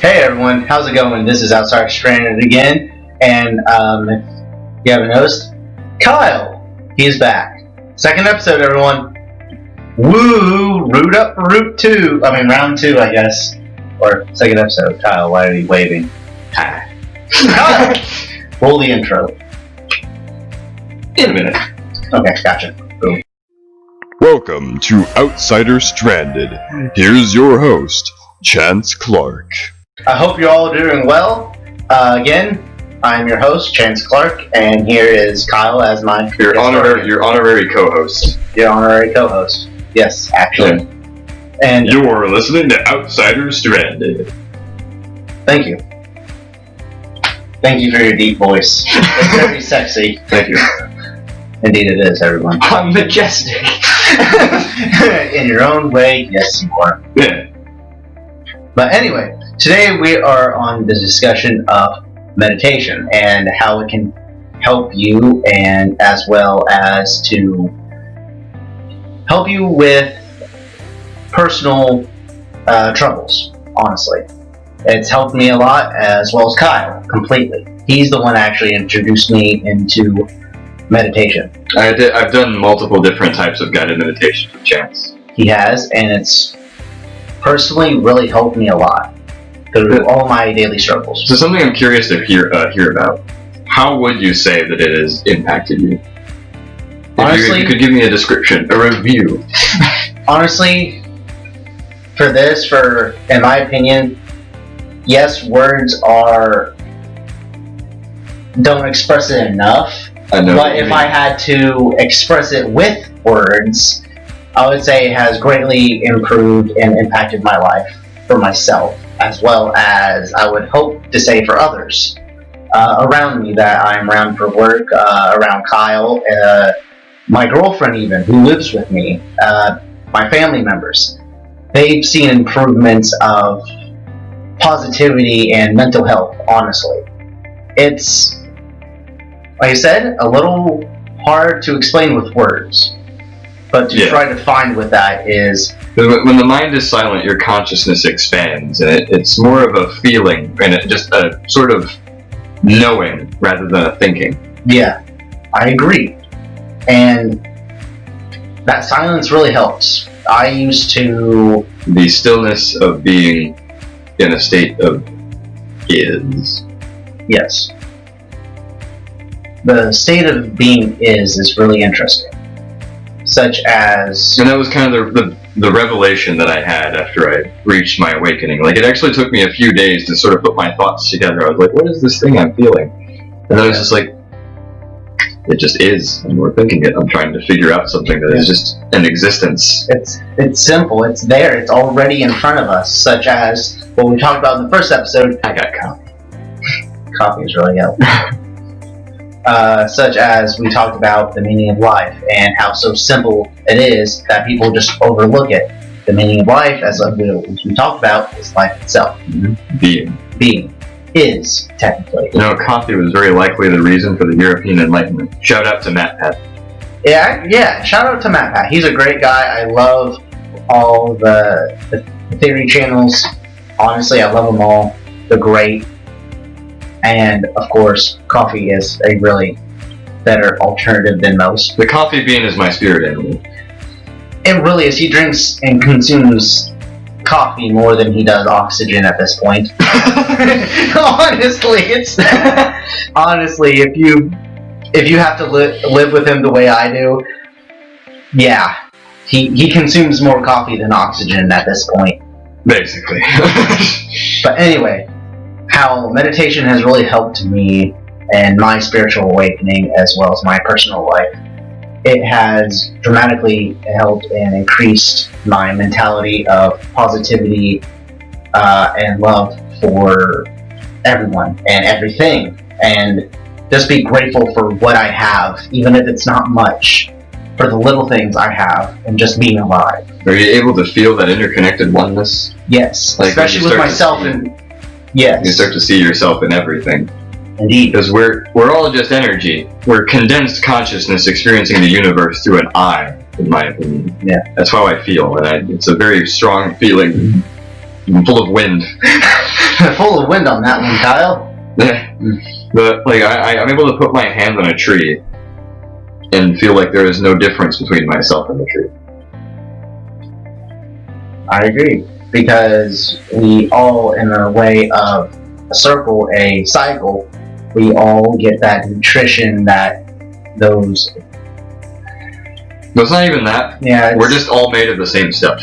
Hey everyone, how's it going? This is Outside Stranded again, and if you haven't noticed, Kyle, he's back. Second episode, everyone. Woo! Root up for round two, I guess. Or second episode. Kyle, why are you waving? Hi. Kyle! Roll the intro. In a minute. Okay, gotcha. Boom. Welcome to Outsider Stranded. Here's your host, Chance Clark. I hope you're all doing well. Again, I'm your host, Chance Clark, and here is Kyle as my your honorary co-host. Your honorary co-host. Yes, actually. And you're listening to Outsider Stranded. Thank you. Thank you for your deep voice. It's very sexy. Thank you. Indeed it is, everyone. I'm majestic. In your own way, yes you are. Yeah. But anyway, today we are on the discussion of meditation and how it can help you, and as well as to help you with personal troubles, honestly. It's helped me a lot, as well as Kyle, completely. He's the one that actually introduced me into meditation. I've done multiple different types of guided meditation with Chance. He has, and it's personally really helped me a lot through all my daily struggles. So something I'm curious to hear about. How would you say that it has impacted you? Honestly, you could give me a description, a review. Honestly, in my opinion, yes, words don't express it enough. I know. But if I had to express it with words, I would say it has greatly improved and impacted my life for myself, as well as I would hope to say for others around me that I'm around for work, around Kyle, my girlfriend even, who lives with me, my family members. They've seen improvements of positivity and mental health, honestly. It's, like I said, a little hard to explain with words. But to try to find what that is. When the mind is silent, your consciousness expands, and it's more of a feeling, and just a sort of knowing rather than a thinking. Yeah, I agree. And that silence really helps. I used to... The stillness of being in a state of is. Yes. The state of being is really interesting. Such as... And that was kind of the revelation that I had after I reached my awakening. Like, it actually took me a few days to sort of put my thoughts together. I was like, what is this thing I'm feeling? And then I was just like, it just is. And we're thinking it. I'm trying to figure out something that is just an existence. It's simple. It's there. It's already in front of us. Such as what we talked about in the first episode. I got coffee. Coffee is really helpful. Such as we talked about the meaning of life and how so simple it is that people just overlook it. The meaning of life, as we talked about, is life itself. Mm-hmm. Being is, technically. You know, coffee was very likely the reason for the European Enlightenment. Shout out to Matt Pat. Yeah, shout out to Matt Pat. He's a great guy. I love all the theory channels. Honestly, I love them all. They're great. And, of course, coffee is a really better alternative than most. The coffee bean is my spirit animal. It really is. He drinks and consumes coffee more than he does oxygen at this point. Honestly, if you have to live with him the way I do, yeah, he consumes more coffee than oxygen at this point. Basically. But anyway, how meditation has really helped me and my spiritual awakening as well as my personal life. It has dramatically helped and increased my mentality of positivity and love for everyone and everything. And just be grateful for what I have, even if it's not much, for the little things I have and just being alive. Are you able to feel that interconnected oneness? Yes, like especially with myself and... Yes. You start to see yourself in everything. Indeed. Because we're all just energy. We're condensed consciousness experiencing the universe through an eye, in my opinion. Yeah. That's how I feel, and it's a very strong feeling. I'm full of wind. Full of wind on that one, Kyle. But like I'm able to put my hand on a tree and feel like there is no difference between myself and the tree. I agree, because we all, in a way of a circle, a cycle, we all get that nutrition that those. It's not even that. Yeah, we're just all made of the same stuff.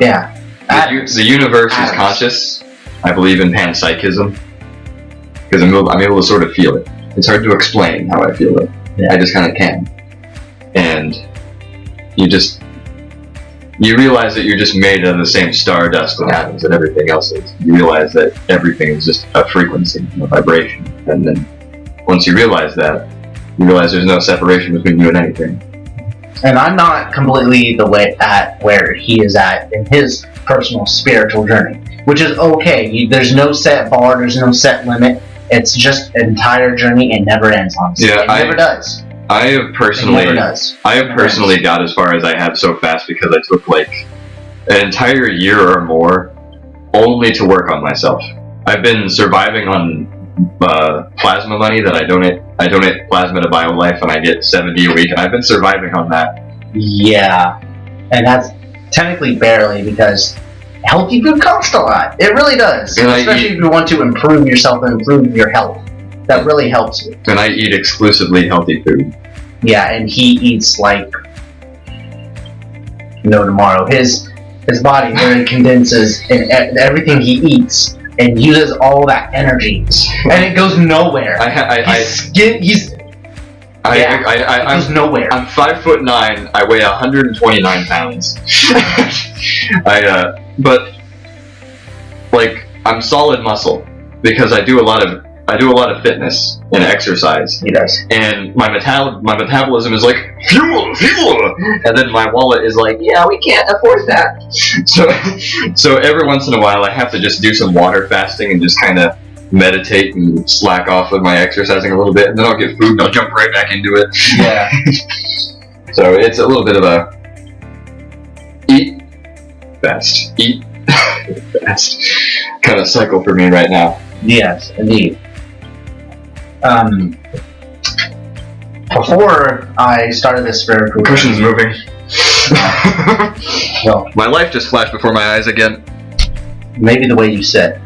Yeah. The universe is conscious. I believe in panpsychism because I'm able to sort of feel it. It's hard to explain how I feel it. Yeah. I just kind of can. And you realize that you're just made of the same stardust and atoms and everything else is. You realize that everything is just a frequency, a vibration. And then once you realize that, you realize there's no separation between you and anything. And I'm not completely the way at where he is at in his personal spiritual journey, which is okay. There's no set bar, there's no set limit. It's just an entire journey and never ends, honestly. Yeah, it never does. I have personally got as far as I have so fast because I took like an entire year or more only to work on myself. I've been surviving on plasma money that I donate plasma to BioLife and I get $70 a week, and I've been surviving on that. Yeah, and that's technically barely, because healthy food costs a lot. It really does, and especially if you want to improve yourself and improve your health. That really helps you. And I eat exclusively healthy food. Yeah, and he eats like tomorrow. His body really condenses in everything he eats and uses all that energy, and it goes nowhere. It goes nowhere. I'm 5'9". I weigh 129 pounds. But like I'm solid muscle because I do a lot of fitness and exercise. He does. And my metabolism is like fuel, and then my wallet is like, yeah, we can't afford that. So every once in a while I have to just do some water fasting and just kind of meditate and slack off with my exercising a little bit, and then I'll get food and I'll jump right back into it. Yeah. So it's a little bit of a eat fast kind of cycle for me right now. Yes, indeed. Before I started this spiritual cushion's moving. Well, my life just flashed before my eyes again. Maybe the way you sit.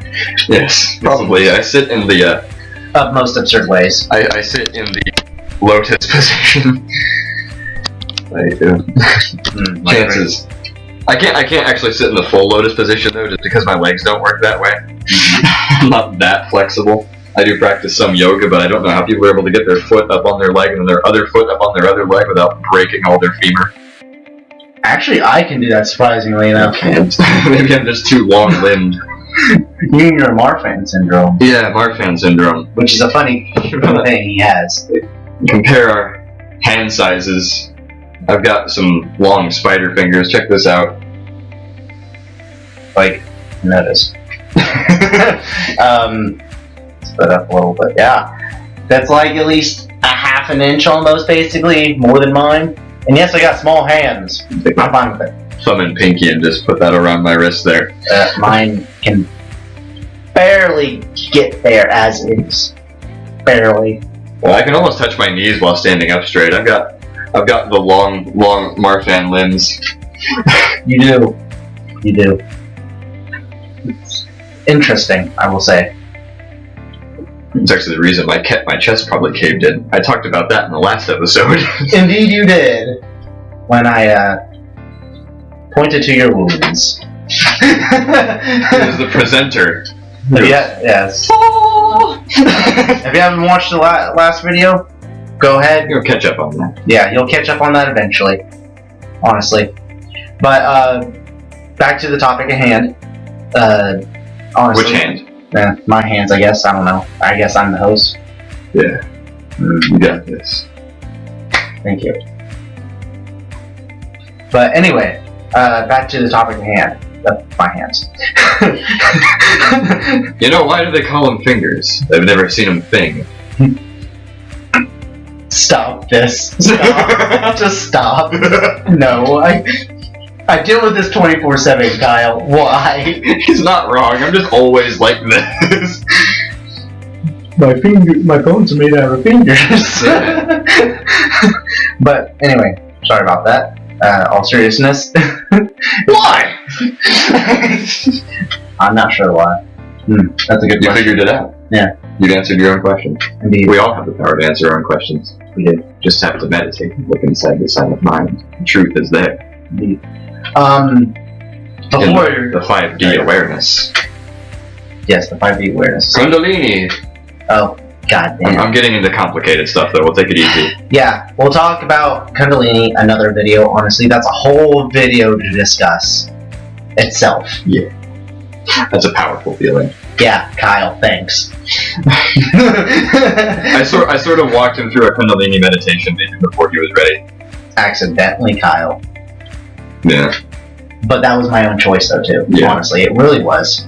Yes, probably. I sit in the of most absurd ways. I sit in the lotus position. I do. Chances. I can't actually sit in the full lotus position though, just because my legs don't work that way. I'm not that flexible. I do practice some yoga, but I don't know how people are able to get their foot up on their leg and their other foot up on their other leg without breaking all their femur. Actually, I can do that surprisingly enough. I can't. Maybe I'm just too long-limbed. You mean your Marfan syndrome? Yeah, Marfan syndrome. Which is a funny thing he has. Compare our hand sizes. I've got some long spider fingers. Check this out. Like, notice. Split up a little bit, yeah. That's like at least a half an inch almost, basically, more than mine. And yes, I got small hands. I'm fine with it. Thumb and pinky and just put that around my wrist there. Mine can barely get there as is. Barely. Well, I can almost touch my knees while standing up straight. I've got the long Marfan limbs. You do. You do. It's interesting, I will say. It's actually the reason my chest probably caved in. I talked about that in the last episode. Indeed you did. When I pointed to your wounds. It was the presenter. Yes. If you haven't watched the last video, go ahead. You'll catch up on that. Yeah, you'll catch up on that eventually. Honestly. But, back to the topic at hand. Honestly. Which hand? My hands, I guess. I don't know. I guess I'm the host. Yeah. You got this. Thank you. But anyway, back to the topic at hand. My hands. Why do they call them fingers? I've never seen them thing. Stop this. Stop. Just stop. No, I I deal with this 24/7, Kyle. Why? He's not wrong. I'm just always like this. My bones are made out of fingers. But anyway, sorry about that. All seriousness. Why? I'm not sure why. That's a good You question. figured it out. Yeah. You've answered your own question. Indeed. We all have the power to answer our own questions. We do. Just have to meditate and look inside the silent mind. The truth is there. Indeed. In Before the 5D awareness. yes, the 5D awareness. Kundalini. Oh, god damn. I'm getting into complicated stuff though. We'll take it easy. Yeah, we'll talk about Kundalini another video. Honestly, that's a whole video to discuss itself. That's a powerful feeling. Yeah, Kyle, thanks. I sort of walked him through a Kundalini meditation maybe before he was ready. Accidentally, Kyle. Yeah. But that was my own choice, though, too. Yeah. Honestly, it really was.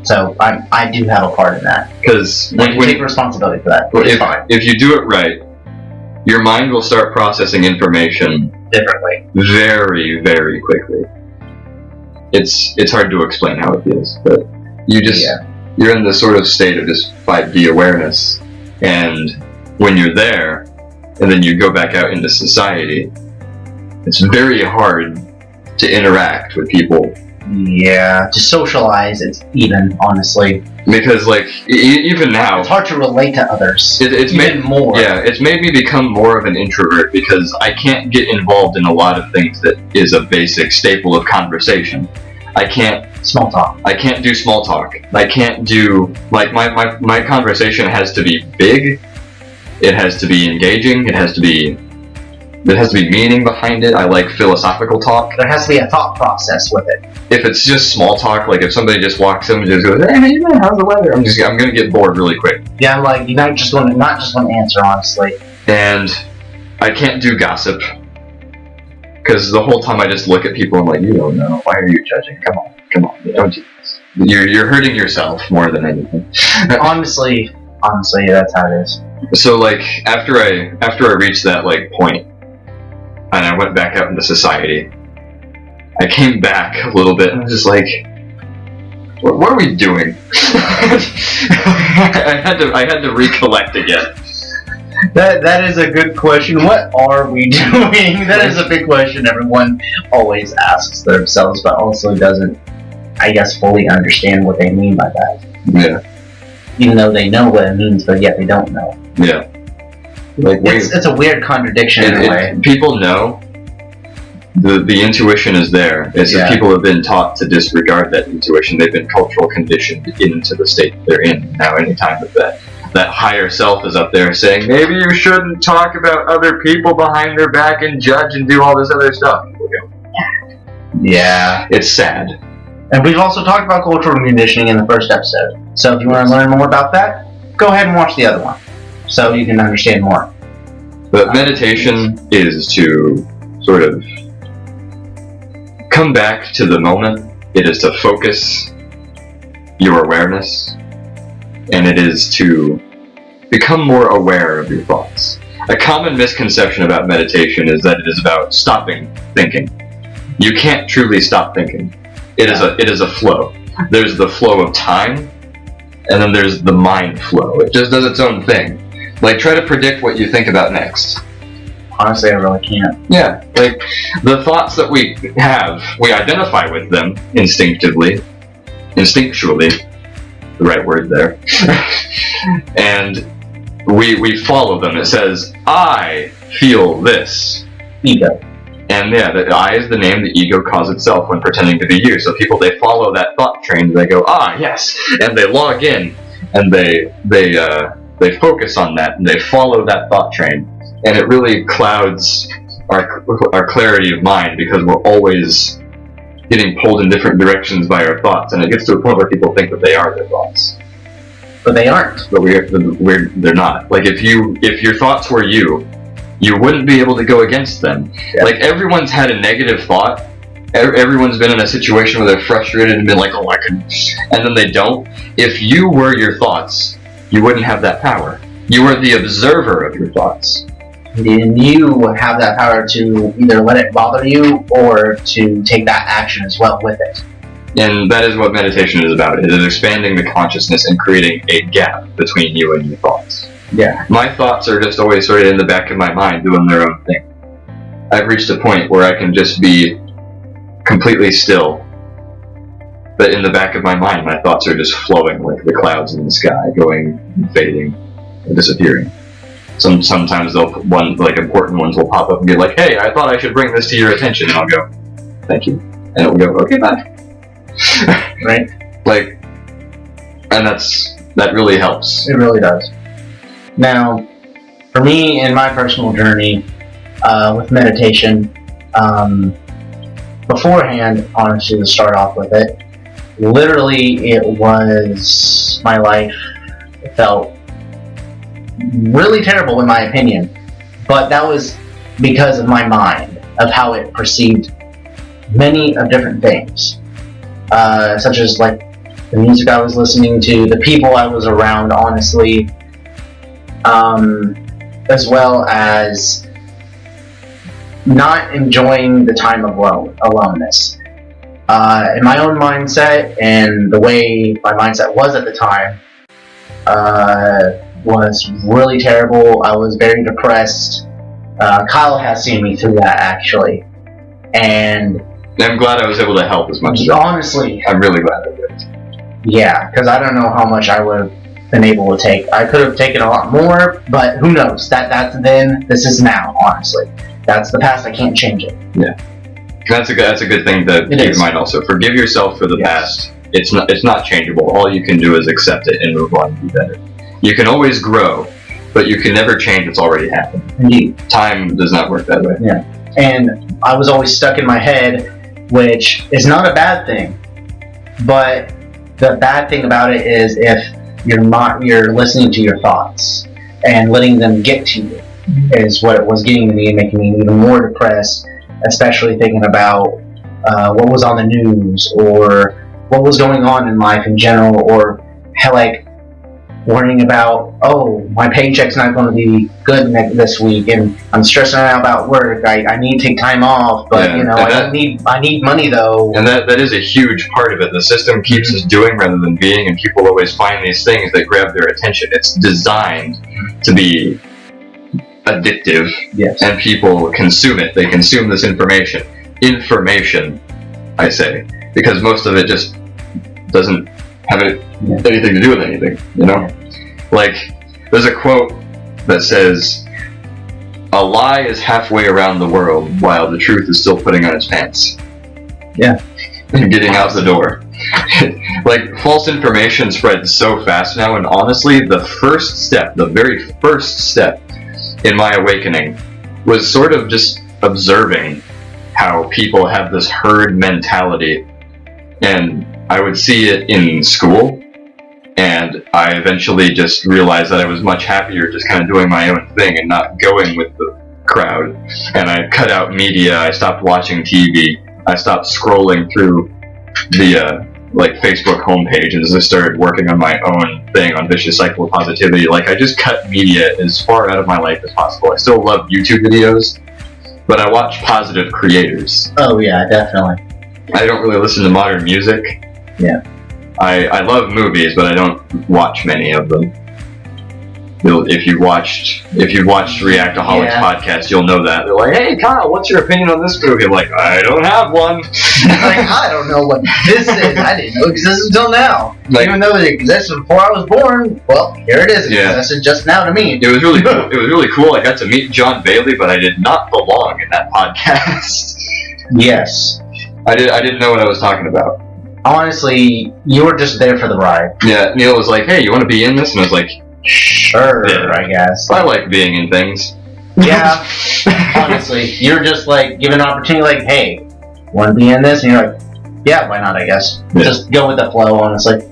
So I do have a part in that. Because I take responsibility for that. It's fine. if you do it right, your mind will start processing information Differently. very, very quickly. It's hard to explain how it feels, but you're in this sort of state of just 5D awareness, and when you're there, and then you go back out into society, it's very hard to interact with people. Yeah, to socialize, it's even, honestly. Because, like, even now... It's hard to relate to others. It's even made more. Yeah, it's made me become more of an introvert because I can't get involved in a lot of things that is a basic staple of conversation. I can't... Small talk. I can't do small talk. I can't do... Like, my conversation has to be big. It has to be engaging. It has to be meaning behind it. I like philosophical talk. There has to be a thought process with it. If it's just small talk, like if somebody just walks in and just goes, "Hey, man, how's the weather?" I'm gonna get bored really quick. Yeah, like you not just want to answer honestly. And I can't do gossip because the whole time I just look at people and I'm like, you don't know. Why are you judging? Come on, don't do this. You're hurting yourself more than anything. honestly, that's how it is. So like after I reached that like point, and I went back out into society, I came back a little bit and I was just like, what are we doing? I had to recollect again. That is a good question. What are we doing? That is a big question everyone always asks themselves, but also doesn't, I guess, fully understand what they mean by that. Yeah. Even though they know what it means, but yet they don't know. Yeah. Like it's a weird contradiction in a way. People know the intuition is there. It's just people have been taught to disregard that intuition. They've been cultural conditioned into the state they're in. Now anytime that higher self is up there saying, maybe you shouldn't talk about other people behind their back and judge and do all this other stuff. Yeah. It's sad. And we've also talked about cultural conditioning in the first episode. So if you want to learn more about that, go ahead and watch the other one, so you can understand more. But meditation is to sort of come back to the moment. It is to focus your awareness, and it is to become more aware of your thoughts. A common misconception about meditation is that it is about stopping thinking. You can't truly stop thinking. It is a flow. There's the flow of time, and then there's the mind flow. It just does its own thing. Like, try to predict what you think about next. Honestly, I really can't. Yeah, like, the thoughts that we have, we identify with them instinctually, the right word there, and we follow them. It says, I feel this. Ego. And yeah, the I is the name the ego calls itself when pretending to be you. So people, they follow that thought train, and they go, yes, and they log in, and they focus on that, and they follow that thought train, and it really clouds our clarity of mind because we're always getting pulled in different directions by our thoughts, and it gets to a point where people think that they are their thoughts, but they aren't. but they're not. Like if your thoughts were you wouldn't be able to go against them. Yeah. Like everyone's had a negative thought. Everyone's been in a situation where they're frustrated and been like, oh, I could, and then they don't. If you were your thoughts, you wouldn't have that power. You are the observer of your thoughts. then you have that power to either let it bother you or to take that action as well with it. And that is what meditation is about. It is expanding the consciousness and creating a gap between you and your thoughts. Yeah. My thoughts are just always sort of in the back of my mind doing their own thing. I've reached a point where I can just be completely still, but in the back of my mind, my thoughts are just flowing like the clouds in the sky, going and fading and disappearing. Sometimes important ones will pop up and be like, "Hey, I thought I should bring this to your attention," and I'll go, "Thank you," and it will go, "Okay, bye." Right. And that really helps. It really does. Now, for me, in my personal journey with meditation, beforehand, honestly, to start off with it, literally, it was my life felt really terrible in my opinion, but that was because of my mind, of how it perceived many of different things, such as like the music I was listening to, the people I was around, honestly, as well as not enjoying the time of aloneness. In my own mindset, and the way my mindset was at the time, was really terrible. I was very depressed. Kyle has seen me through that, actually. And I'm glad I was able to help as much as honestly, I'm really glad I did. Yeah, because I don't know how much I would have been able to take. I could have taken a lot more, but who knows? That's then, this is now, honestly. That's the past, I can't change it. Yeah. That's a good thing to keep in mind also. Forgive yourself for the past. It's not changeable. All you can do is accept it and move on and be better. You can always grow, but you can never change what's already happened. Indeed. Time does not work that way. Yeah. And I was always stuck in my head, which is not a bad thing. But the bad thing about it is if you're listening to your thoughts and letting them get to you, is what it was getting to me and making me even more depressed, especially thinking about what was on the news or what was going on in life in general, or like worrying about, oh, my paycheck's not going to be good this week, and I'm stressing out about work. I need to take time off, but I need money though. And that is a huge part of it. The system keeps us doing rather than being, and people always find these things that grab their attention. It's designed to be addictive, and people consume it. They consume this information, I say, because most of it just doesn't have anything to do with anything, Like, there's a quote that says, "A lie is halfway around the world while the truth is still putting on its pants." Yeah. And getting out the door. Like, false information spreads so fast now, and honestly, the very first step in my awakening was sort of just observing how people have this herd mentality, and I would see it in school, and I eventually just realized that I was much happier just kind of doing my own thing and not going with the crowd, and I cut out media. I stopped watching TV. I stopped scrolling through the Facebook homepage and just started working on my own thing on Vicious Cycle of Positivity. Like, I just cut media as far out of my life as possible. I still love YouTube videos, but I watch positive creators. Oh yeah, definitely. I don't really listen to modern music. Yeah. I love movies, but I don't watch many of them. If you've watched Reactaholics podcast, you'll know that. They're like, "Hey Kyle, what's your opinion on this movie?" I'm like, "I don't have one." Like, I don't know what this is. I didn't know it existed until now. Even though it existed before I was born, well, here it is. It existed just now to me. It was really cool. It was really cool. I got to meet John Bailey, but I did not belong in that podcast. Yes. I didn't know what I was talking about. Honestly, you were just there for the ride. Yeah, Neil was like, "Hey, you want to be in this?" And I was like, "Sure, I guess." I like being in things. Yeah, honestly, you're just like given an opportunity, like, "Hey, want to be in this?" And you're like, "Yeah, why not? I guess." Yeah. Just go with the flow, honestly.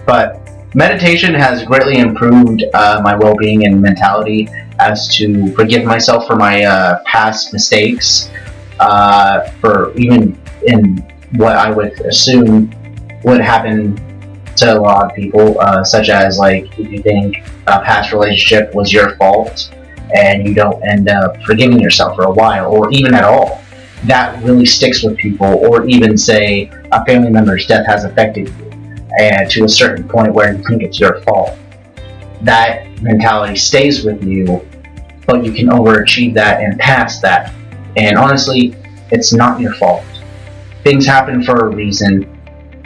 But meditation has greatly improved my well-being and mentality as to forgive myself for my past mistakes, for even in what I would assume would happen to a lot of people, such as, like, if you think a past relationship was your fault, and you don't end up forgiving yourself for a while, or even at all, that really sticks with people. Or even say a family member's death has affected you, and to a certain point where you think it's your fault. That mentality stays with you, but you can overachieve that and pass that. And honestly, it's not your fault. Things happen for a reason,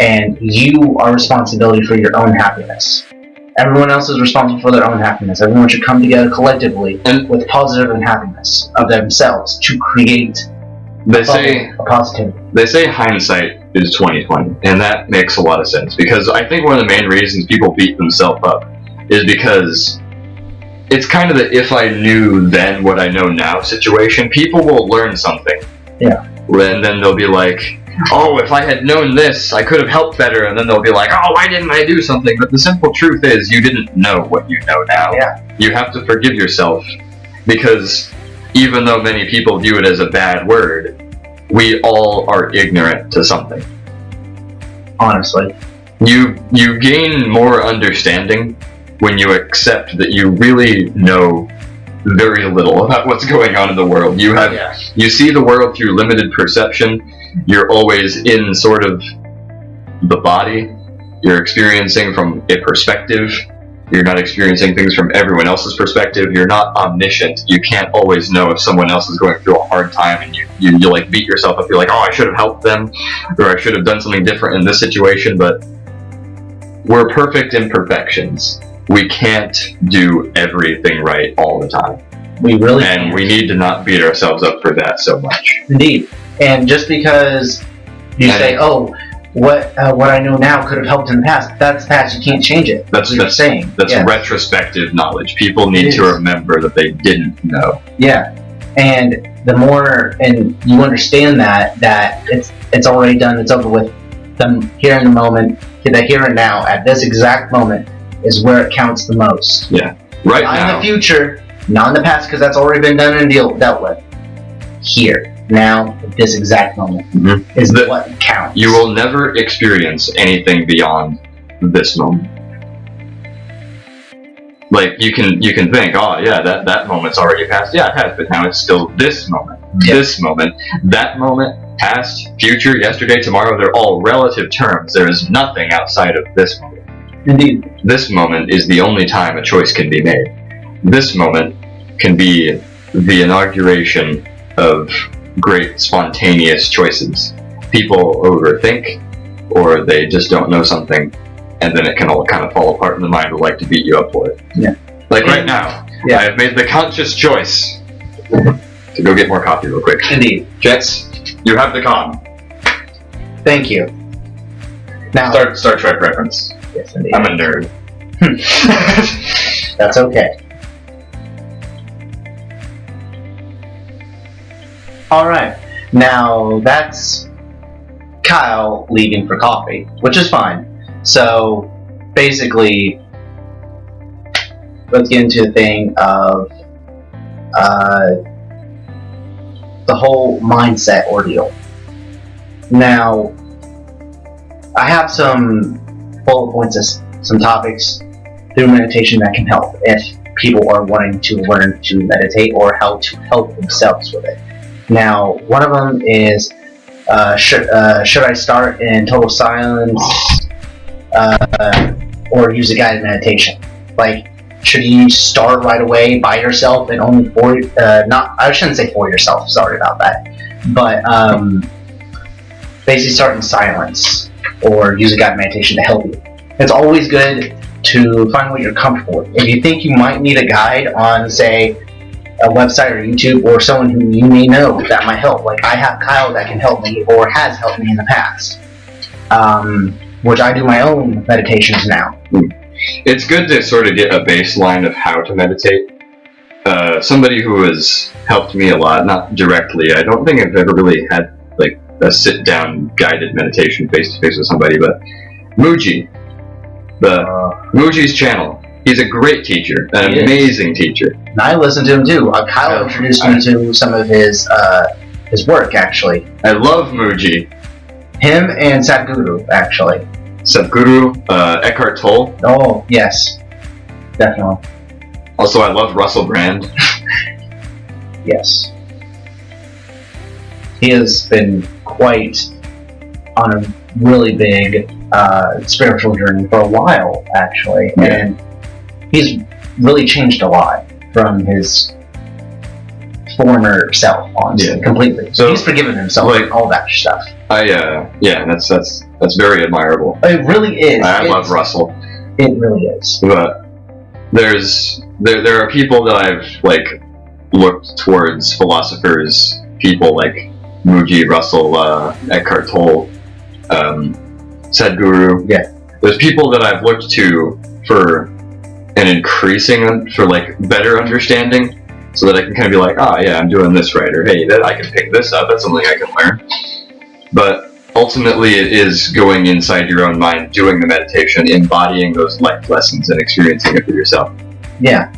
and you are responsible for your own happiness. Everyone else is responsible for their own happiness. Everyone should come together collectively and with positive and happiness of themselves to create a positivity. They say hindsight is 20/20, and that makes a lot of sense, because I think one of the main reasons people beat themselves up is because it's kind of the if I knew then what I know now situation. People will learn something. Yeah. And then they'll be like, oh, if I had known this, I could have helped better. And then they'll be like, oh, why didn't I do something? But the simple truth is, you didn't know what you know now. Yeah. You have to forgive yourself, because even though many people view it as a bad word, we all are ignorant to something. Honestly. You gain more understanding when you accept that you really know very little about what's going on in the world. You see the world through limited perception. You're always in sort of the body. You're experiencing from a perspective. You're not experiencing things from everyone else's perspective. You're not omniscient. You can't always know if someone else is going through a hard time, and you like beat yourself up. You're like, oh, I should have helped them, or I should have done something different in this situation. But we're perfect imperfections. We can't do everything right all the time. We really and can't. We need to not beat ourselves up for that so much. Indeed. And just because you say, oh, what I know now could have helped in the past, that's past. You can't change it. That's what you're saying. That's retrospective knowledge. People need to remember that they didn't know. Yeah. And the more, and you understand that it's already done, it's over with. The here in the moment, the here and now, at this exact moment, is where it counts the most. Yeah. Right not now. In the future, not in the past, because that's already been done and dealt with. Here, now, at this exact moment, is what counts. You will never experience anything beyond this moment. Like, you can think, oh yeah, that moment's already passed. Yeah, it has, but now it's still this moment. Yeah. This moment, that moment, past, future, yesterday, tomorrow, they're all relative terms. There is nothing outside of this moment. Indeed. This moment is the only time a choice can be made. This moment can be the inauguration of great spontaneous choices. People overthink, or they just don't know something, and then it can all kind of fall apart, and the mind will like to beat you up for it. Yeah. Like right now, I have made the conscious choice to go get more coffee real quick. Indeed. Jets, you have the con. Thank you. Now, Star Trek reference. Yes, indeed. I'm a nerd. That's okay. Alright, now that's Kyle leaving for coffee, which is fine. So, basically, let's get into the thing of the whole mindset ordeal. Now, I have some bullet points, some topics through meditation that can help if people are wanting to learn to meditate or how to help themselves with it. Now, one of them is, should I start in total silence or use a guided meditation? Like, should you start right away by yourself and only I shouldn't say for yourself, sorry about that, but basically start in silence or use a guided meditation to help you. It's always good to find what you're comfortable with. If you think you might need a guide on, say, a website or YouTube, or someone who you may know that might help. Like, I have Kyle that can help me, or has helped me in the past, which I do my own meditations now. It's good to sort of get a baseline of how to meditate. Somebody who has helped me a lot, not directly, I don't think I've ever really had like a sit-down guided meditation face-to-face with somebody, but Muji, Muji's channel. He's a great teacher, an amazing teacher. And I listen to him too. Kyle introduced me to some of his work, actually. I love Muji. Him and Sadhguru, actually. Sadhguru, Eckhart Tolle. Oh, yes. Definitely. Also, I love Russell Brand. Yes. He has been quite on a really big spiritual journey for a while, actually, and he's really changed a lot from his former self, honestly, completely. So he's forgiven himself for all that stuff. That's very admirable. It really is. I love Russell. It really is. But there are people that I've looked towards, philosophers, people like Muji, Russell, Eckhart Tolle, Sadhguru. Yeah. There's people that I've looked to for better understanding, so that I can kind of be like, I'm doing this right, or hey, I can pick this up, that's something I can learn. But ultimately it is going inside your own mind, doing the meditation, embodying those life lessons and experiencing it for yourself. Yeah.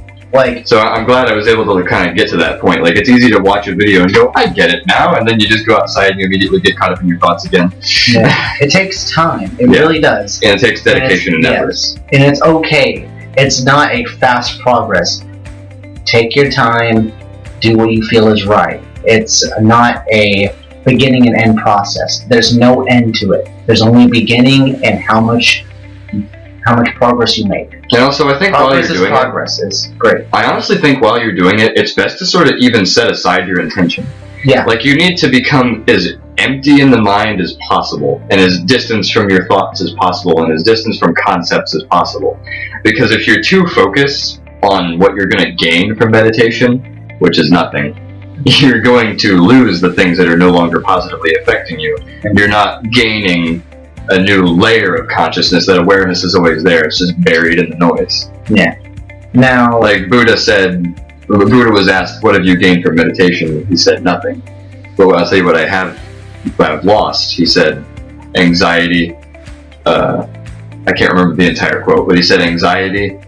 So I'm glad I was able to kind of get to that point. It's easy to watch a video and go, I get it now, and then you just go outside and you immediately get caught up in your thoughts again. Yeah. It takes time. It really does. And it takes dedication and effort. Yes. And it's okay. It's not a fast progress. Take your time, do what you feel is right. It's not a beginning and end process. There's no end to it. There's only beginning and how much progress you make. And also, I think progress is great. I honestly think while you're doing it, it's best to sort of even set aside your intention. Yeah. You need to become as empty in the mind as possible, and as distant from your thoughts as possible, and as distant from concepts as possible. Because if you're too focused on what you're going to gain from meditation, which is nothing, you're going to lose the things that are no longer positively affecting you. And you're not gaining a new layer of consciousness. That awareness is always there. It's just buried in the noise. Yeah. Now, Buddha was asked, what have you gained from meditation? He said, nothing. But I'll tell you what I've lost. He said, anxiety. I can't remember the entire quote, but he said anxiety,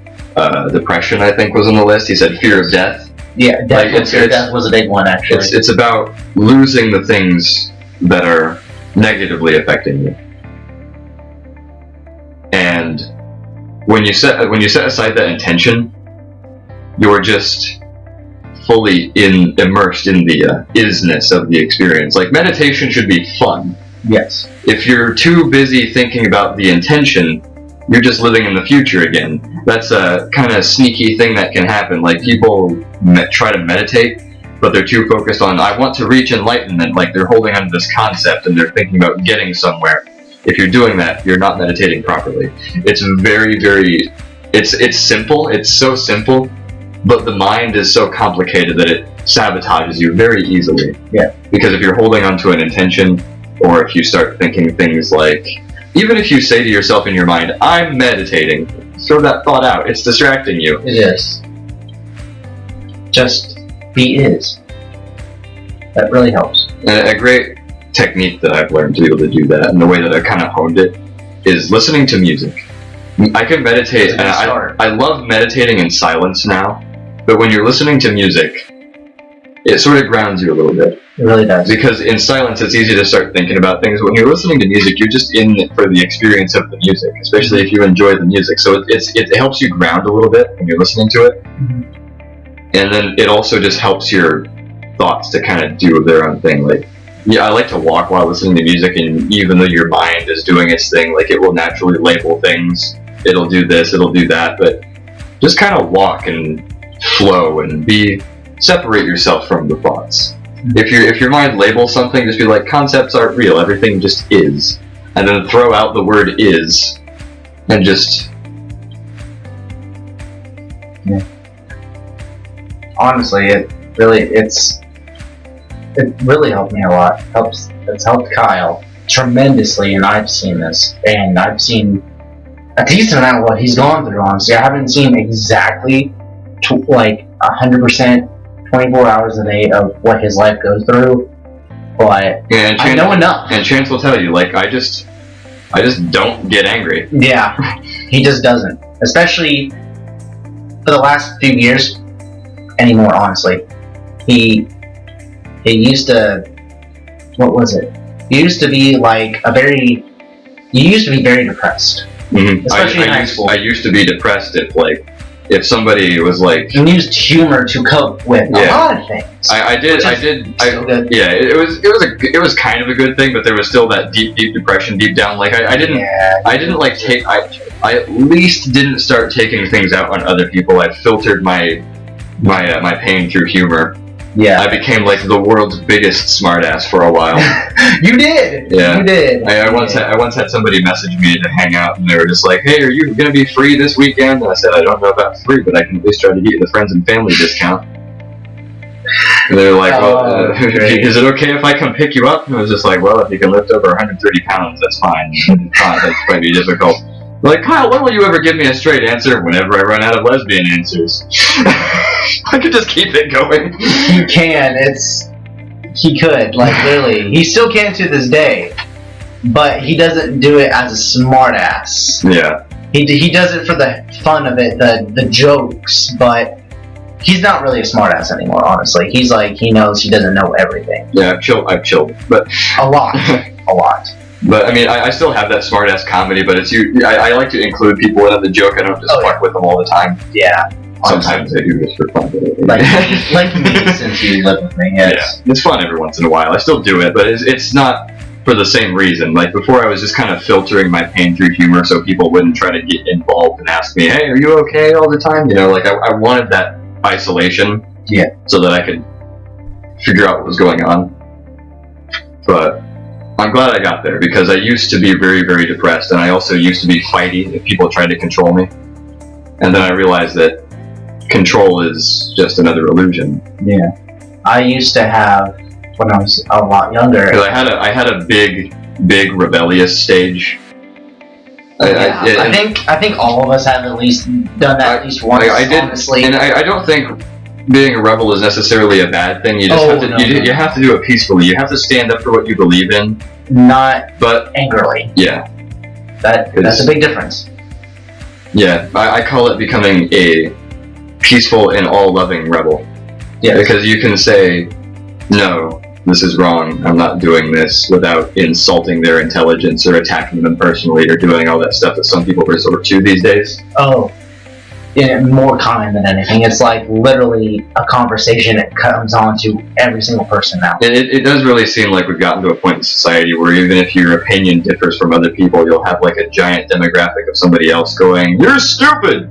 depression, I think, was on the list. He said fear of death. Yeah, fear of death was a big one, actually. It's about losing the things that are negatively affecting you. And when you set aside that intention, you're just fully immersed in the isness of the experience. Meditation should be fun. Yes. If you're too busy thinking about the intention, you're just living in the future again. That's a kind of sneaky thing that can happen. People try to meditate, but they're too focused on, I want to reach enlightenment. They're holding on to this concept and they're thinking about getting somewhere. If you're doing that, you're not meditating properly. It's very, very, it's simple. It's so simple, but the mind is so complicated that it sabotages you very easily. Yeah. Because if you're holding on to an intention, or if you start thinking things even if you say to yourself in your mind, I'm meditating, throw that thought out. It's distracting you. It is. Just be is. That really helps. And a great technique that I've learned to be able to do that, and the way that I've kind of honed it, is listening to music. I can meditate, and I love meditating in silence now, but when you're listening to music, it sort of grounds you a little bit. It really does. Because in silence, it's easy to start thinking about things. When you're listening to music, you're just in it for the experience of the music, especially if you enjoy the music. So it helps you ground a little bit when you're listening to it. Mm-hmm. And then it also just helps your thoughts to kind of do their own thing. I like to walk while listening to music, and even though your mind is doing its thing, it will naturally label things. It'll do this, it'll do that, but just kind of walk and flow and separate yourself from the thoughts. If your mind labels something, just be like, concepts aren't real, everything just is. And then throw out the word is, and just... Yeah. Honestly, it really helped me a lot. It's helped Kyle tremendously, and I've seen this, and I've seen a decent amount of what he's gone through, honestly. I haven't seen exactly 100% 24 hours a day of what his life goes through, but I know enough. And Chance will tell you, I just don't get angry. Yeah, he just doesn't. Especially for the last few years anymore, honestly. He used to, what was it? He used to be very depressed. Mm-hmm. Especially in high school. I used to be depressed if if somebody was like, You used humor to cope with a Yeah. lot of things. Yeah, it was kind of a good thing, but there was still that deep depression deep down. Like I didn't at least didn't start taking things out on other people. I filtered my pain through humor. Yeah. I became like the world's biggest smartass for a while. You did. Yeah. You did. I once had somebody message me to hang out, and they were just like, "Hey, are you gonna be free this weekend?" And I said, "I don't know about free, but I can at least try to get you the friends and family discount." And they're like, "Well, is it okay if I come pick you up?" And I was just like, "Well, if you can lift over 130 pounds, that's fine. That's might be difficult." They're like, "Kyle, when will you ever give me a straight answer?" "Whenever I run out of lesbian answers." I could just keep it going. You can. He could, like, literally. He still can to this day, but he doesn't do it as a smartass. Yeah. He does it for the fun of it, the jokes, but he's not really a smartass anymore, honestly. He's like, he knows he doesn't know everything. Yeah, I've chilled, but a lot. But I mean, I still have that smartass comedy, but I like to include people in the joke. I don't just fuck with them all the time. Yeah. Sometimes I do this for fun. Like me, since you live with me. Yeah, it's fun every once in a while. I still do it, but it's not for the same reason. Like before, I was just kind of filtering my pain through humor, so people wouldn't try to get involved and ask me, "Hey, are you okay?" all the time. You know, like I wanted that isolation. Yeah. So that I could figure out what was going on. But I'm glad I got there, because I used to be very, very depressed, and I also used to be fighty if people tried to control me. And then I realized that control is just another illusion. Yeah. I used to have, when I was a lot younger. Because I had a big rebellious stage. I think all of us have at least done that at least once. I did, honestly. and I don't think being a rebel is necessarally a bad thing. You just you have to do it peacefully. You have to stand up for what you believe in, but angrily. Yeah, that's a big difference. Yeah, I call it becoming a peaceful and all-loving rebel. Yeah, because you can say, "No, this is wrong. I'm not doing this," without insulting their intelligence or attacking them personally or doing all that stuff that some people resort to these days. Oh, yeah, more common than anything. It's like literally a conversation that comes on to every single person now. It does really seem like we've gotten to a point in society where even if your opinion differs from other people, you'll have like a giant demographic of somebody else going, "You're stupid!"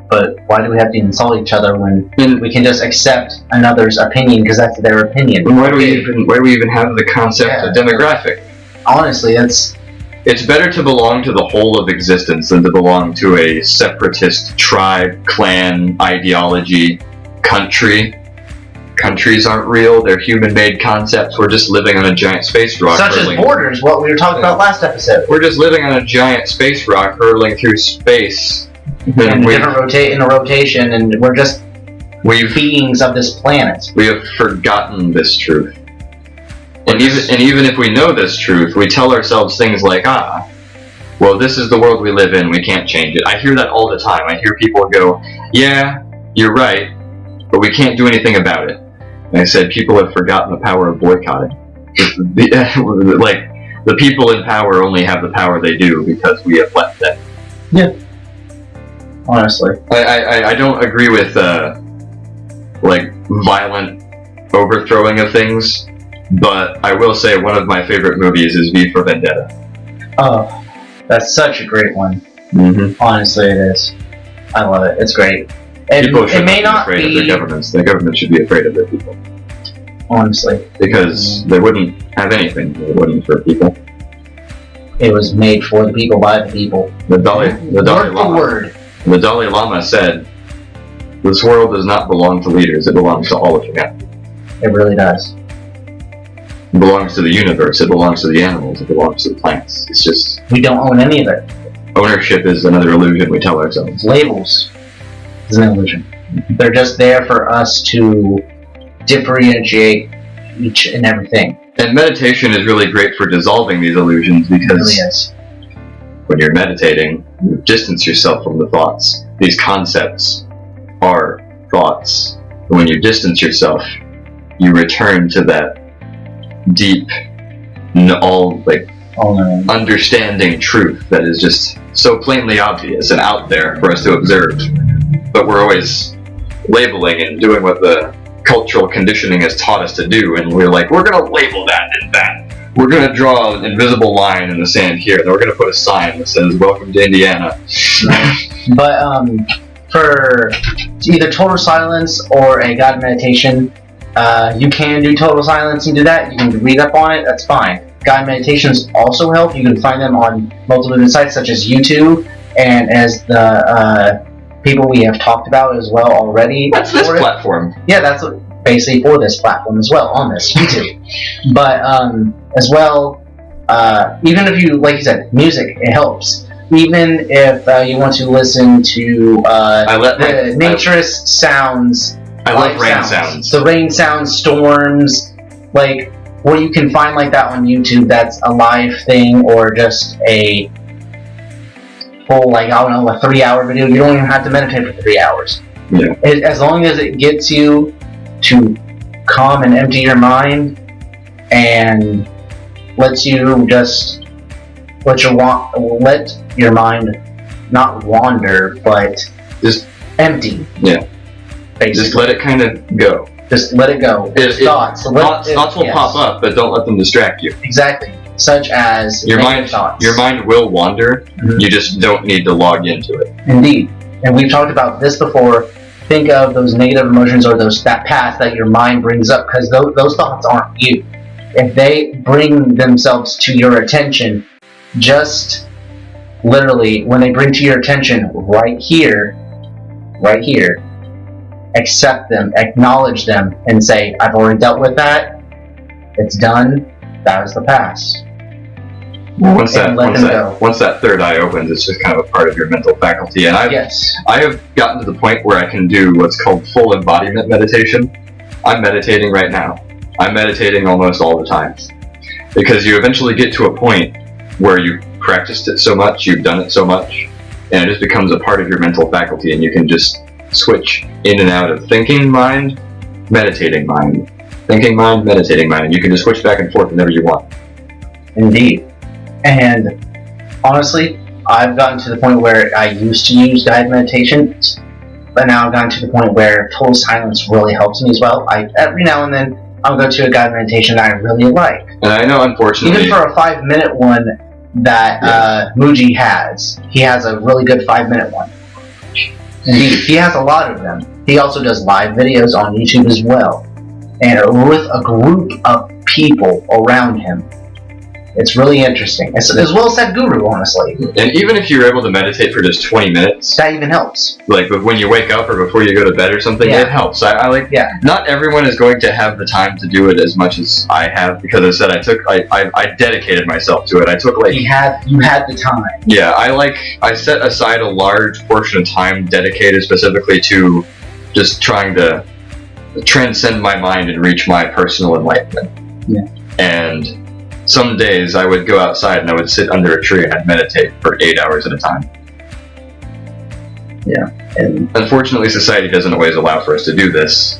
But why do we have to insult each other when we can just accept another's opinion because that's their opinion? And why do we even have the concept of demographic? Honestly, it's better to belong to the whole of existence than to belong to a separatist tribe, clan, ideology, country. Countries aren't real; they're human-made concepts. We're just living on a giant space rock. Such as borders, what we were talking about last episode. We're just living on a giant space rock hurtling through space. And in a rotation, and we're just beings of this planet. We have forgotten this truth. And even if we know this truth, we tell ourselves things like, well, this is the world we live in, we can't change it. I hear that all the time. I hear people go, "Yeah, you're right, but we can't do anything about it." And I said, people have forgotten the power of boycotting. Like, the people in power only have the power they do because we have let them. Yeah. Honestly. I don't agree with, like, violent overthrowing of things, but I will say one of my favorite movies is V for Vendetta. Oh, that's such a great one. Mm-hmm. Honestly, it is. I love it. It's great. People should not be afraid of their governments. The government should be afraid of their people. Honestly. Because they wouldn't have anything if it wasn't for people. It was made for the people, by the people. The Dalai Lama said, "This world does not belong to leaders, it belongs to all of humanity." It really does. It belongs to the universe, it belongs to the animals, it belongs to the plants. It's just... we don't own any of it. Ownership is another illusion we tell ourselves. Labels is an illusion. They're just there for us to differentiate each and everything. And meditation is really great for dissolving these illusions, because... it really is. When you're meditating, you distance yourself from the thoughts. These concepts are thoughts. When you distance yourself, you return to that deep, understanding truth that is just so plainly obvious and out there for us to observe, but we're always labeling and doing what the cultural conditioning has taught us to do, and we're like, we're going to label that and that. We're going to draw an invisible line in the sand here, and then we're going to put a sign that says, welcome to Indiana. But for either total silence or a guided meditation, you can do total silence and do that. You can read up on it, that's fine. Guided meditations also help. You can find them on multiple different sites such as YouTube, and as the people we have talked about as well already. That's this platform. Yeah, that's basically for this platform as well, on this YouTube. But as well, even if you, like you said, music, it helps. Even if you want to listen to the naturist sounds. I love rain sounds. The rain sounds, storms, like where you can find like that on YouTube. That's a live thing, or just a full, like, I don't know, a 3-hour video. You don't even have to meditate for 3 hours. Yeah. As long as it gets you to calm and empty your mind, and lets you just let your mind not wander, but just empty. Yeah. Basically. Just let it kind of go. Just let it go. Thoughts will pop up, but don't let them distract you. Exactly. Such as your mind. thoughts. Your mind will wander. Mm-hmm. You just don't need to log into it. Indeed. And we've talked about this before. Think of those negative emotions or that path that your mind brings up, because those thoughts aren't you. If they bring themselves to your attention, just literally when they bring to your attention right here, accept them, acknowledge them, and say, I've already dealt with that. It's done. That was the past. Once that third eye opens, it's just kind of a part of your mental faculty. And I have gotten to the point where I can do what's called full embodiment meditation. I'm meditating right now. I'm meditating almost all the time. Because you eventually get to a point where you've practiced it so much, you've done it so much, and it just becomes a part of your mental faculty, and you can just switch in and out of thinking mind, meditating mind, thinking mind, meditating mind, and you can just switch back and forth whenever you want. Indeed. And honestly, I've gotten to the point where I used to use guided meditations, but now I've gotten to the point where total silence really helps me as well. Every now and then I'll go to a guided meditation that I really like. And I know, unfortunately, even for a 5-minute one that Muji has, he has a really good 5-minute one. Indeed, he has a lot of them. He also does live videos on YouTube as well, and with a group of people around him. It's really interesting. As well as that guru, honestly. And even if you're able to meditate for just 20 minutes, that even helps. Like when you wake up or before you go to bed or something, it helps. Not everyone is going to have the time to do it as much as I have, because as I said, I dedicated myself to it. I took you had the time. Yeah, I set aside a large portion of time dedicated specifically to just trying to transcend my mind and reach my personal enlightenment. Yeah. And some days I would go outside and I would sit under a tree and I'd meditate for 8 hours at a time. Yeah. And unfortunately, society doesn't always allow for us to do this.